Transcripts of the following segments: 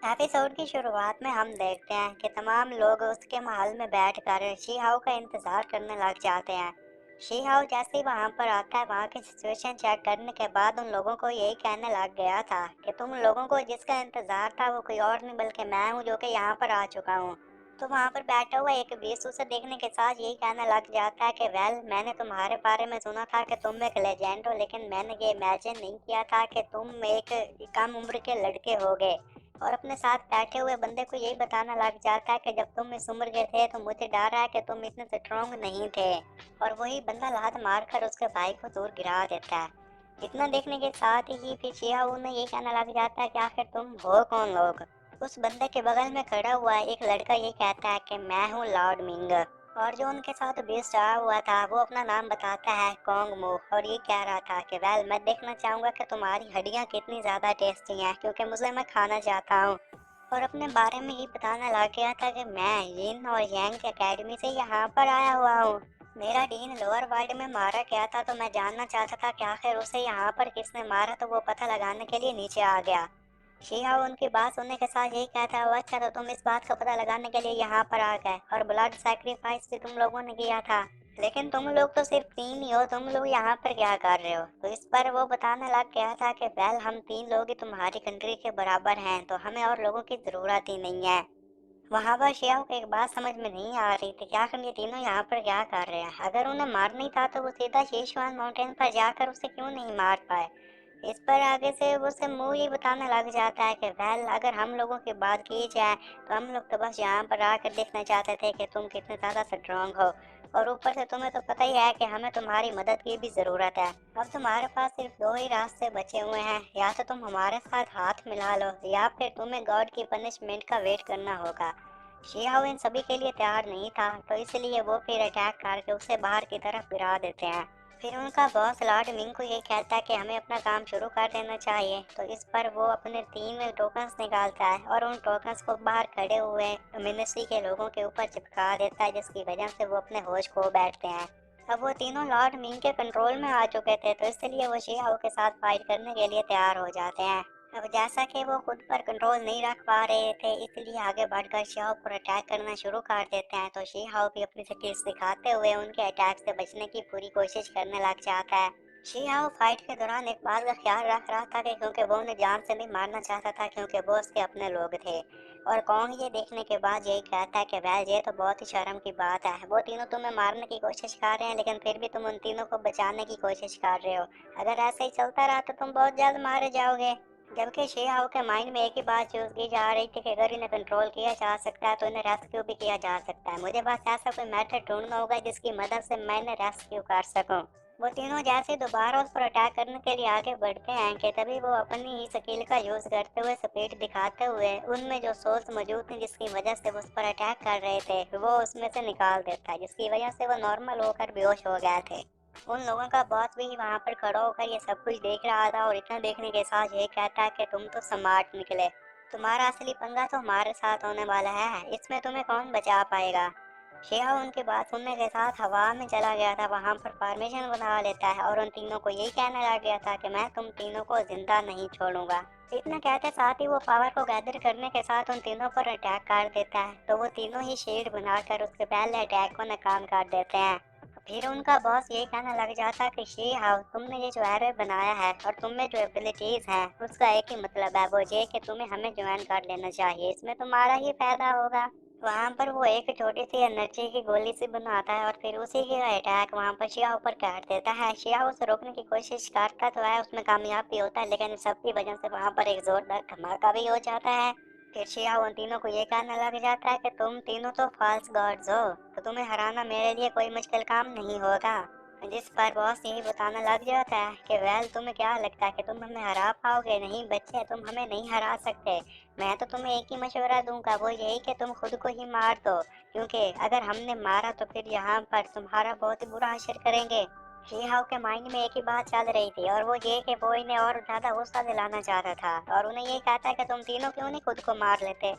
Episode की शुरुआत में हम देखते हैं कि तमाम लोग उसके महल में बैठकर शी हाउ का इंतजार करने लग जाते हैं। शी हाउ जैसे ही वहां पर आता है, वहां की सिचुएशन चेक करने के बाद उन लोगों को यही कहने लग गया था कि तुम लोगों को जिसका इंतजार था वो कोई और नहीं बल्कि मैं हूँ, जो कि यहाँ पर आ चुका हूँ। तो वहां पर बैठा हुआ एक बीस उसे देखने के साथ यही कहने लग जाता है कि वेल, मैंने तुम्हारे बारे में सुना था कि तुम एक लेजेंड हो, लेकिन मैंने ये इमेजिन नहीं किया था कि तुम एक कम उम्र के लड़के होगे। और अपने साथ बैठे हुए बंदे को यही बताना लग जाता है कि जब तुम इस उम्र के थे तो मुझे डर है कि तुम इतने स्ट्रॉन्ग नहीं थे। और वही बंदा लात मार कर उसके भाई को दूर गिरा देता है। इतना देखने के साथ ही फिर शिहाबू ने ये कहना लग जाता है कि आखिर तुम हो कौन लोग। उस बंदे के बगल में खड़ा हुआ एक लड़का ये कहता है कि मैं हूँ लॉर्ड मिंग। और जो उनके साथ बेस्ट आया हुआ था वो अपना नाम बताता है कोंग मू, और ये कह रहा था कि वेल, मैं देखना चाहूंगा कि तुम्हारी हड्डियां कितनी ज्यादा टेस्टी हैं, क्योंकि मुझे मैं खाना चाहता हूँ। और अपने बारे में ये बताना लग गया था कि मैं यिन और यांग की एकेडमी से यहाँ पर आया हुआ हूँ। मेरा डीन लोअर वर्ल्ड में मारा गया था, तो मैं जानना चाहता था कि आखिर उसे यहाँ पर किसने मारा, तो वो पता लगाने के लिए नीचे आ गया। शिहा उनकी बात सुनने के साथ यही कहता है, अच्छा तो तुम इस बात का पता लगाने के लिए यहाँ पर आ गए, और ब्लड सैक्रिफाइस भी तुम लोगों ने किया था। लेकिन तुम लोग तो सिर्फ तीन ही हो, तुम लोग यहाँ पर क्या कर रहे हो। तो इस पर वो बताने लग गया था कि वेल, हम तीन लोग ही तुम्हारी कंट्री के बराबर हैं, तो हमें और लोगों की जरूरत ही नहीं है। वहां पर शियाओ को एक बात समझ में नहीं आ रही थी कि आखिर ये तीनों यहाँ पर क्या कर रहे हैं। अगर उन्हें मारना ही था तो वो सीधा शीशवान माउंटेन पर जाकर उसे क्यों नहीं मार पाए। इस पर आगे से वो से मुंह ये बताने लग जाता है कि वेल, अगर हम लोगों की बात की जाए तो हम लोग तो बस यहाँ पर आकर देखना चाहते थे कि तुम कितने ज्यादा स्ट्रांग हो। और ऊपर से तुम्हें तो पता ही है कि हमें तुम्हारी मदद की भी जरूरत है। अब तुम्हारे पास सिर्फ दो ही रास्ते बचे हुए हैं, या तो तुम हमारे साथ हाथ मिला लो या फिर तुम्हें गॉड की पनिशमेंट का वेट करना होगा। शियाओ इन सभी के लिए तैयार नहीं था, तो इसलिए वो फिर अटैक करके उसे बाहर की तरफ गिरा देते हैं। फिर उनका बॉस लॉर्ड मिंग को ये कहता है कि हमें अपना काम शुरू कर देना चाहिए। तो इस पर वो अपने तीन टोकन्स निकालता है और उन टोकन्स को बाहर खड़े हुए मिनिस्ट्री के लोगों के ऊपर चिपका देता है, जिसकी वजह से वो अपने होश खो बैठते हैं। अब वो तीनों लॉर्ड मिंग के कंट्रोल में आ चुके थे, तो इसलिए वो शियाओ के साथ फाइट करने के लिए तैयार हो जाते हैं। अब जैसा कि वो खुद पर कंट्रोल नहीं रख पा रहे थे, इसलिए आगे बढ़कर शिहाओ पर अटैक करना शुरू कर देते हैं। तो शिहाओ भी अपनी स्किल्स दिखाते हुए उनके अटैक से बचने की पूरी कोशिश करने लग जाता है। शिहाओ फाइट के दौरान एक बात का ख्याल रख रहा था कि क्योंकि वो उन्हें जान से नहीं मारना चाहता था, क्योंकि वो उसके अपने लोग थे। और कौन ये देखने के बाद यही कहता है कि वह ये तो बहुत ही शर्म की बात है, वो तीनों तुम्हें मारने की कोशिश कर रहे हैं लेकिन फिर भी तुम उन तीनों को बचाने की कोशिश कर रहे हो। अगर ऐसे ही चलता रहा तो तुम बहुत जल्द मारे जाओगे। जबकि शिहाओ के माइंड में एक ही बात चूज की जा रही थी कि अगर इन्हें कंट्रोल किया जा सकता है तो इन्हें रेस्क्यू भी किया जा सकता है। मुझे बस ऐसा कोई मेथड ढूंढना होगा जिसकी मदद से मैं इन्हें रेस्क्यू कर सकूं। वो तीनों जैसे दोबारा उस पर अटैक करने के लिए आगे बढ़ते हैं कि तभी वो अपनी ही स्किल का यूज करते हुए स्पीड दिखाते हुए उनमें जो सोल्स मौजूद थे जिसकी वजह से वो उस पर अटैक कर रहे थे, वो उसमें से निकाल देता है, जिसकी वजह से वो नॉर्मल होकर बेहोश हो गए थे। उन लोगों का बॉस भी वहां पर खड़ा होकर ये सब कुछ देख रहा था, और इतना देखने के साथ ये कहता है कि तुम तो स्मार्ट निकले, तुम्हारा असली पंगा तो हमारे साथ होने वाला है, इसमें तुम्हें कौन बचा पाएगा। शेहा उनकी बात सुनने के साथ हवा में चला गया था, वहां पर फॉर्मेशन बना लेता है और उन तीनों को यही कहने लग गया था कि मैं तुम तीनों को जिंदा नहीं छोड़ूंगा। इतना कहते साथ ही वो पावर को गैदर करने के साथ उन तीनों पर अटैक कर देता है, तो वो तीनों ही शील्ड बनाकर उसके पहले अटैक को नाकाम कर देते हैं। फिर उनका बॉस ये कहने लग जाता कि शी हाउ, तुमने ये जो एरो बनाया है और तुमने जो एबिलिटीज हैं उसका एक ही मतलब है, वो ये कि तुम्हें हमें ज्वाइन कर लेना चाहिए, इसमें तुम्हारा ही फायदा होगा। वहां पर वो एक छोटी सी एनर्जी की गोली सी बनाता है और फिर उसी के अटैक वहां पर शिया ऊपर कर देता है। शिया उसे रोकने की कोशिश करता तो है, उसमें कामयाब भी होता है, लेकिन सबकी वजह से वहां पर एक जोरदार धमाका भी हो जाता है। फिर शिया उन तीनों को ये कहने लग जाता है कि तुम तीनों तो फॉल्स गॉड्स हो, तो तुम्हें हराना मेरे लिए कोई मुश्किल काम नहीं होगा। जिस पर बॉस यही बताने लग जाता है कि वेल, तुम्हें क्या लगता है कि तुम हमें हरा पाओगे। नहीं बच्चे, तुम हमें नहीं हरा सकते। मैं तो तुम्हें एक ही मशवरा दूंगा, वो यही कि तुम खुद को ही मार दो, क्योंकि अगर हमने मारा तो फिर यहाँ पर तुम्हारा बहुत ही बुरा असर करेंगे। शीहाव के माइंड में एक ही बात चल रही थी, और वो ये कि वो इन्हें और ज्यादा गुस्सा दिलाना चाहता था और उन्हें ये कहता है कि तुम तीनों क्यों नहीं खुद को मार लेते।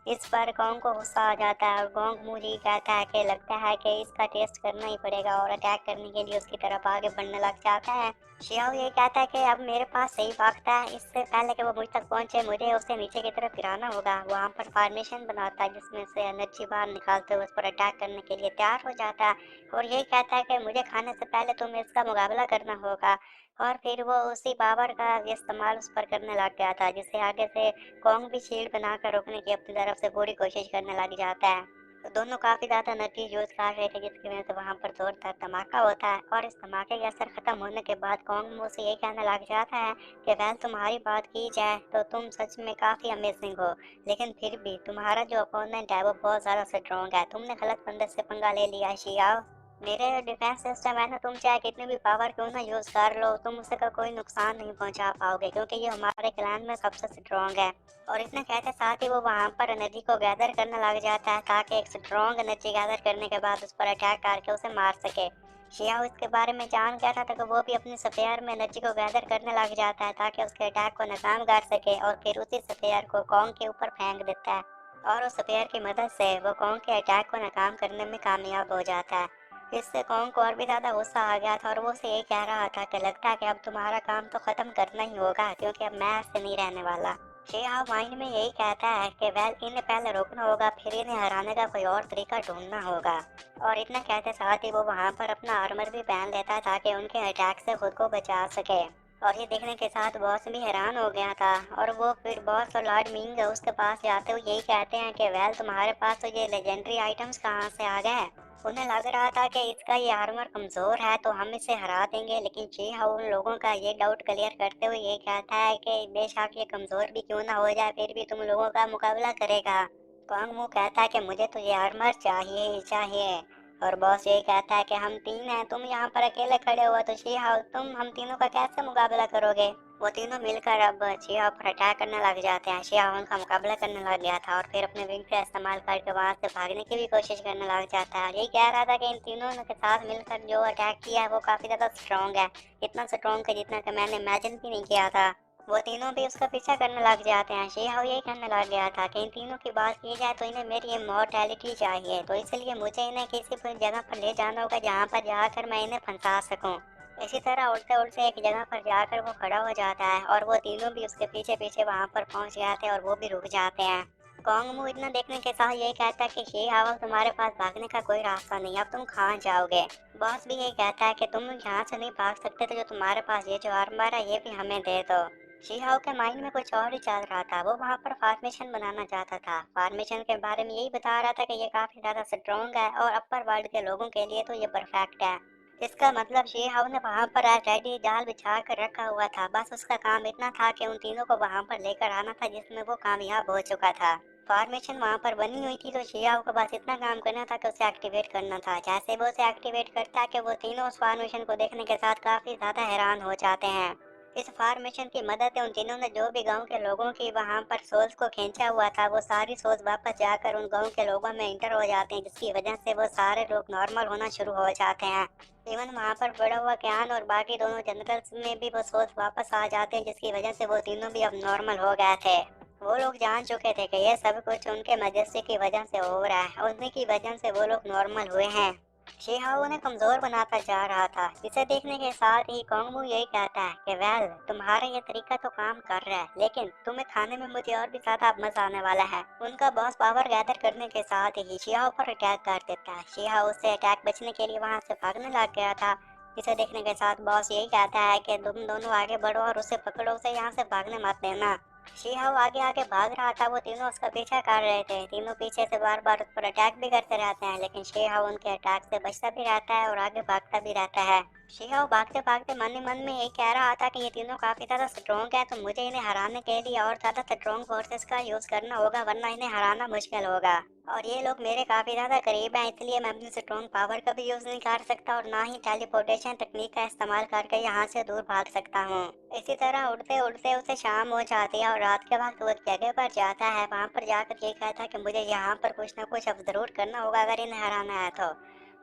इस पर कॉन्ग को गुस्सा आ जाता है और कॉन्ग मुझे कहता है कि लगता है कि इसका टेस्ट करना ही पड़ेगा और अटैक करने के लिए उसकी तरफ आगे बढ़ने लग जाता है। शियाओ ये कहता है कि अब मेरे पास सही वक्त है, इससे पहले कि वो मुझ तक पहुंचे मुझे उसे नीचे की तरफ गिराना होगा। वहां पर फॉर्मेशन बनाता है जिसमें से एनर्जी बाहर निकालते हुए उस पर अटैक करने के लिए तैयार हो जाता है और ये कहता है कि मुझे खाने से पहले तुम्हें इसका मुकाबला करना होगा। और फिर वो उसी पावर का इस्तेमाल उस पर करने लग गया था, जिससे आगे से कॉन्ग भी शील्ड बनाकर रोकने की अपनी तरफ से पूरी कोशिश करने लग जाता है। तो दोनों काफी ज्यादा एनर्जी यूज कर रहे थे जिसकी वजह से वहां पर जोरदार धमाका होता है और इस धमाके का असर खत्म होने के बाद कॉन्ग मुंह से ये कहने लग जाता है कि वैल तुम्हारी बात की जाए तो तुम सच में काफी अमेजिंग हो, लेकिन फिर भी तुम्हारा जो अपोनेंट है वो बहुत ज्यादा स्ट्रॉन्ग है। तुमने गलत बंदे से पंगा ले लिया है शियाओ। मेरे डिफेंस सिस्टम है ना, तुम चाहे कितनी भी पावर क्यों ना यूज कर लो तुम उसे का कोई नुकसान नहीं पहुंचा पाओगे क्योंकि ये हमारे क्लैन में सबसे स्ट्रॉन्ग है। और इतना कहते साथ ही वो वहां पर एनर्जी को गैदर करने लग जाता है ताकि एक स्ट्रॉन्ग एनर्जी गैदर करने के बाद उस पर अटैक करके उसे मार सके। शियाओ इसके बारे में जान गया था तो वो भी अपने स्फेयर में एनर्जी को गैदर करने लग जाता है ताकि उसके अटैक को नाकाम कर सके और फिर उसी स्फेयर को कॉन्ग के ऊपर फेंक देता है और उस स्फेयर की मदद से वो कॉन्ग के अटैक को नाकाम करने में कामयाब हो जाता है। इससे कॉन्ग को और भी ज्यादा गुस्सा आ गया था और वो उसे यही कह रहा था कि लगता है कि अब तुम्हारा काम तो खत्म करना ही होगा क्योंकि अब मैं ऐसे नहीं रहने वाला। शेहा माइंड में यही कहता है कि वेल इन्हें पहले रोकना होगा फिर इन्हें हराने का कोई और तरीका ढूंढना होगा। और इतना कहते साथ ही वो वहां पर अपना आर्मर भी पहन लेता है ताकि उनके अटैक से खुद को बचा सके। और ये देखने के साथ बॉस भी हैरान हो गया था और वो फिर बॉस और लॉर्ड मिंग उसके पास जाते हुए यही कहते हैं कि वेल तुम्हारे पास तो ये लेजेंडरी आइटम्स कहाँ से आ गए। उन्हें लग रहा था कि इसका ये आर्मर कमजोर है तो हम इसे हरा देंगे, लेकिन जी उन लोगों का ये डाउट क्लियर करते हुए ये कहता है कि बेशक ये कमजोर भी क्यों ना हो जाए फिर भी तुम लोगों का मुकाबला करेगा। कांग मू कहता है कि मुझे तो ये आर्मर चाहिए ही चाहिए। और बॉस ये कहता है कि हम तीन हैं, तुम यहाँ पर अकेले खड़े हो तो शी तुम हम तीनों का कैसे मुकाबला करोगे। वो तीनों मिलकर अब शिया पर अटैक करने लग जाते हैं। शिया उनका मुकाबला करने लग गया था और फिर अपने विंग का इस्तेमाल करके वहां से भागने की भी कोशिश करने लग जाता है। यही कह रहा था कि इन तीनों ने के साथ मिलकर जो अटैक किया है वो काफी ज्यादा स्ट्रॉन्ग है, इतना स्ट्रॉन्ग है जितना कि मैंने इमेजिन भी नहीं किया था। वो तीनों भी उसका पीछा करने लग जाते हैं। शिया यही कहने लग गया था कि इन तीनों की बात की जाए तो इन्हें मेरी इमॉर्टैलिटी चाहिए, तो इसलिए मुझे इन्हें किसी जगह पर ले जाना होगा जहाँ पर जाकर मैं इन्हें फंसा सकूं। इसी तरह उड़ते उड़ते एक जगह पर जाकर वो खड़ा हो जाता है और वो तीनों भी उसके पीछे पीछे वहां पर पहुंच जाते हैं और वो भी रुक जाते हैं। कॉन्ग मू इतना देखने के साथ यही कहता है कि शी हाओ तुम्हारे पास भागने का कोई रास्ता नहीं, अब तुम कहाँ जाओगे। बॉस भी यही कहता है कि तुम यहाँ से नहीं भाग सकते तो जो तुम्हारे पास ये जो आर्मर है ये भी हमें दे दो। शी हाओ के माइंड में कुछ और ही चल रहा था, वो वहाँ पर फॉर्मेशन बनाना चाहता था। फॉर्मेशन के बारे में यही बता रहा था कि ये काफी ज्यादा स्ट्रॉन्ग है और अपर वर्ल्ड के लोगों के लिए तो ये परफेक्ट है। इसका मतलब शेहाव ने वहां पर ऑलरेडी जाल बिछा कर रखा हुआ था, बस उसका काम इतना था कि उन तीनों को वहां पर लेकर आना था जिसमें वो कामयाब हो चुका था। फॉर्मेशन वहां पर बनी हुई थी तो शेहाव को बस इतना काम करना था कि उसे एक्टिवेट करना था। जैसे वो उसे एक्टिवेट करता है कि वो तीनों उस फॉर्मेशन को देखने के साथ काफी ज्यादा हैरान हो जाते हैं। इस फॉर्मेशन की मदद से उन तीनों ने जो भी गांव के लोगों की वहां पर सोल्स को खींचा हुआ था वो सारी सोल्स वापस जाकर उन गांव के लोगों में इंटर हो जाते हैं, जिसकी वजह से वो सारे लोग नॉर्मल होना शुरू हो जाते हैं। इवन वहां पर पड़ा हुआ ज्ञान और बाकी दोनों जनरल्स में भी वो सोच वापस आ जाते हैं, जिसकी वजह से वो तीनों भी अब नॉर्मल हो गए थे। वो लोग जान चुके थे कि ये सब कुछ उनके मजस्सी की वजह से हो रहा है और उन्हीं की वजह से वो लोग नॉर्मल हुए हैं। शिहाओ उन्हें कमजोर बनाता जा रहा था, जिसे देखने के साथ ही कोंगमू यही कहता है कि वेल तुम्हारा ये तरीका तो काम कर रहा है, लेकिन तुम्हें खाने में मुझे और भी ज्यादा मजा आने वाला है। उनका बॉस पावर गैदर करने के साथ ही शिहाओ पर अटैक कर देता है। शिहाओ उससे अटैक बचने के लिए वहां से भागने लग गया था। इसे देखने के साथ बॉस यही कहता है कि तुम दोनों आगे बढ़ो और उसे पकड़ो, उसे यहाँ से भागने मत देना। शिहाओ आगे आगे भाग रहा था, वो तीनों उसका पीछा कर रहे थे। तीनों पीछे से बार बार उस पर अटैक भी करते रहते हैं, लेकिन शिहाओ उनके अटैक से बचता भी रहता है और आगे भागता भी रहता है। शिहाओ भागते भागते मन ही मन में यही कह रहा था कि ये तीनों काफी ज्यादा स्ट्रॉन्ग है तो मुझे इन्हें हराने के लिए और ज्यादा स्ट्रॉन्ग फोर्सेस का यूज करना होगा वरना इन्हें हराना मुश्किल होगा। और ये लोग मेरे काफी ज्यादा करीब हैं, इसलिए मैं अपनी स्ट्रॉन्ग पावर का भी यूज नहीं कर सकता और ना ही टेलीपोर्टेशन तकनीक का इस्तेमाल करके यहाँ से दूर भाग सकता हूँ। इसी तरह उड़ते उड़ते उसे शाम हो जाती है और रात के वक्त वो एक जगह पर जाता है। वहां पर जाकर ये कहता है कि मुझे यहाँ पर कुछ न कुछ अब जरूर करना होगा अगर इन्हें हराना है तो।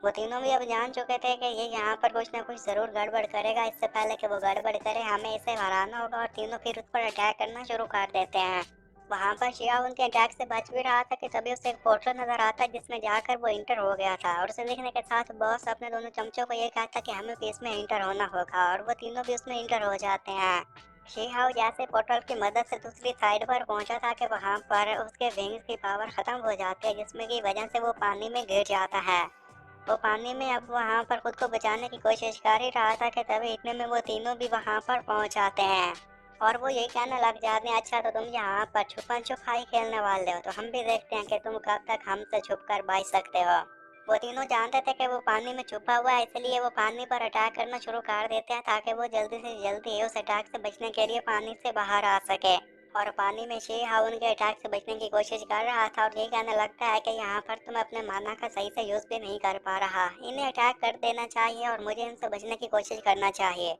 वो तीनों भी अब जान चुके थे कि ये यहाँ पर कुछ न कुछ जरूर गड़बड़ करेगा। इससे पहले कि वो गड़बड़ करे हमें इसे हराना होगा और तीनों फिर उस पर अटैक करना शुरू कर देते हैं। वहां पर शिया उनके अटैक से बच भी रहा था कि तभी उसे एक पोर्टल नजर आता है जिसमें जाकर वो इंटर हो गया था। और उसे देखने के साथ बॉस अपने दोनों चमचों को ये कहता कि हमें भी इसमें इंटर होना होगा और वो तीनों भी उसमें इंटर हो जाते हैं। शी हाउ जैसे पोर्टल की मदद से दूसरी साइड पर पहुंचा था कि वहां पर उसके विंग्स की पावर खत्म हो जाती है, जिसमें की वजह से वो पानी में गिर जाता है। वो पानी में अब वहां पर खुद को बचाने की कोशिश कर ही रहा था कि तभी इतने में वो तीनों भी वहां पर पहुंच जाते हैं। और वो यही कहने लग जाते हैं, अच्छा तो तुम यहाँ पर छुपन छुपाई खेलने वाले हो, तो हम भी देखते हैं कि तुम कब तक हमसे छुप कर बच सकते हो। वो तीनों जानते थे कि वो पानी में छुपा हुआ है, इसलिए वो पानी पर अटैक करना शुरू कर देते हैं ताकि वो जल्दी से जल्दी उस अटैक से बचने के लिए पानी से बाहर आ सके। और पानी में शी हाउ उनके अटैक से बचने की कोशिश कर रहा था और ये कहने लगता है कि यहाँ पर तुम अपने माना का सही से यूज भी नहीं कर पा रहा, इन्हें अटैक कर देना चाहिए और मुझे इनसे बचने की कोशिश करना चाहिए।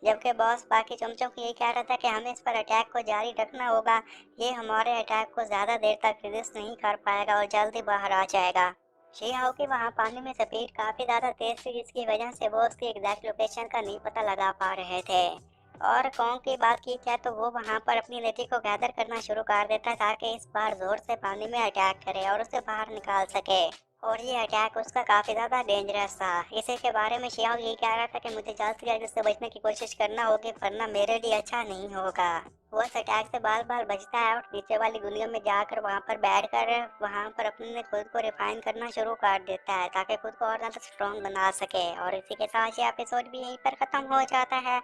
जबकि बॉस बाकी चमचों को ये कह रहा था कि हमें इस पर अटैक को जारी रखना होगा, ये हमारे अटैक को ज्यादा देर तक रेजिस्ट नहीं कर पाएगा और जल्दी बाहर आ जाएगा। शी हाउ की वहाँ पानी में स्पीड काफी ज्यादा तेज थी, जिसकी वजह से वो उसकी एग्जैक्ट लोकेशन का नहीं पता लगा पा रहे थे। और कॉन्ग की बात की जाए तो वो वहां पर अपनी नेटी को गैदर करना शुरू कर देता है ताकि इस बार जोर से पानी में अटैक करे और उसे बाहर निकाल सके। और ये अटैक उसका काफी ज्यादा डेंजरस था। इसी के बारे में शियाओ ये कह रहा था कि मुझे जल्द से जल्द इससे बचने की कोशिश करना होगी, वरना मेरे लिए अच्छा नहीं होगा। वो इस अटैक से बार बार बचता है और नीचे वाली दुनिया में जाकर वहां पर बैठ कर वहां पर अपने खुद को रिफाइन करना शुरू कर देता है ताकि खुद को और ज्यादा स्ट्रॉन्ग बना सके। और इसी के साथ ये एपिसोड भी यहीं पर खत्म हो जाता है।